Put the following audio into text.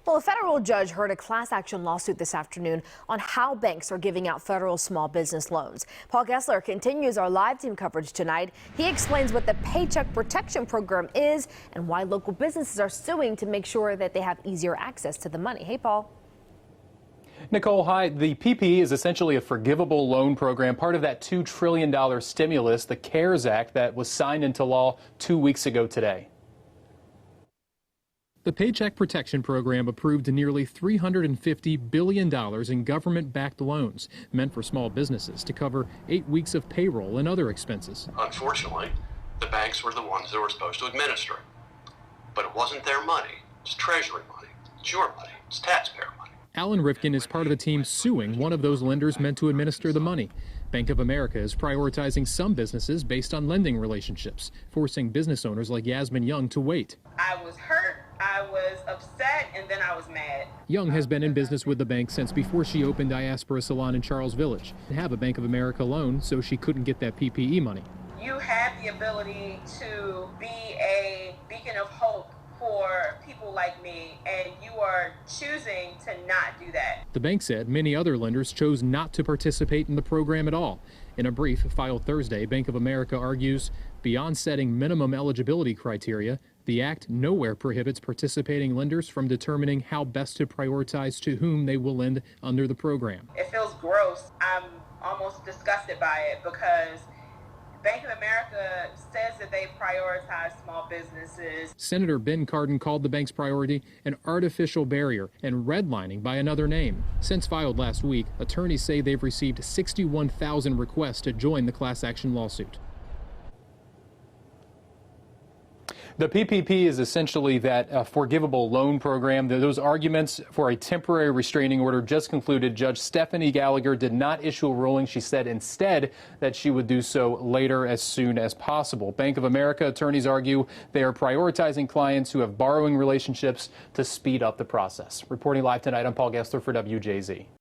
Well, a federal judge heard a class action lawsuit this afternoon on how banks are giving out federal small business loans. Paul Gessler continues our live team coverage tonight. He explains what the Paycheck Protection Program is and why local businesses are suing to make sure that they have easier access to the money. Hey, Paul. Nicole, hi. The PPE is essentially a forgivable loan program, part of that $2 trillion stimulus, the CARES Act, that was signed into law 2 weeks ago today. The Paycheck Protection Program approved nearly $350 billion in government-backed loans meant for small businesses to cover 8 weeks of payroll and other expenses. Unfortunately, the banks were the ones that were supposed to administer it. But it wasn't their money. It's Treasury money. It's your money. It's taxpayer money. Alan Rifkin is part of the team suing one of those lenders meant to administer the money. Bank of America is prioritizing some businesses based on lending relationships, forcing business owners like Yasmin Young to wait. I was hurt, I was upset, and then I was mad. Young has been in business with the bank since before she opened Diaspora Salon in Charles Village and have a Bank of America loan, so she couldn't get that PPE money. You have the ability to be a beacon of hope for people like me, and you are choosing to not do that. The bank said many other lenders chose not to participate in the program at all. In a brief filed Thursday, Bank of America argues beyond setting minimum eligibility criteria, the act nowhere prohibits participating lenders from determining how best to prioritize to whom they will lend under the program. It feels gross. I'm almost disgusted by it because Bank of America says that they prioritize small businesses. Senator Ben Cardin called the bank's priority an artificial barrier and redlining by another name. Since filed last week, attorneys say they've received 61,000 requests to join the class action lawsuit. The PPP is essentially that forgivable loan program. Those arguments for a temporary restraining order just concluded. Judge Stephanie Gallagher did not issue a ruling. She said instead that she would do so later as soon as possible. Bank of America attorneys argue they are prioritizing clients who have borrowing relationships to speed up the process. Reporting live tonight, I'm Paul Gessler for WJZ.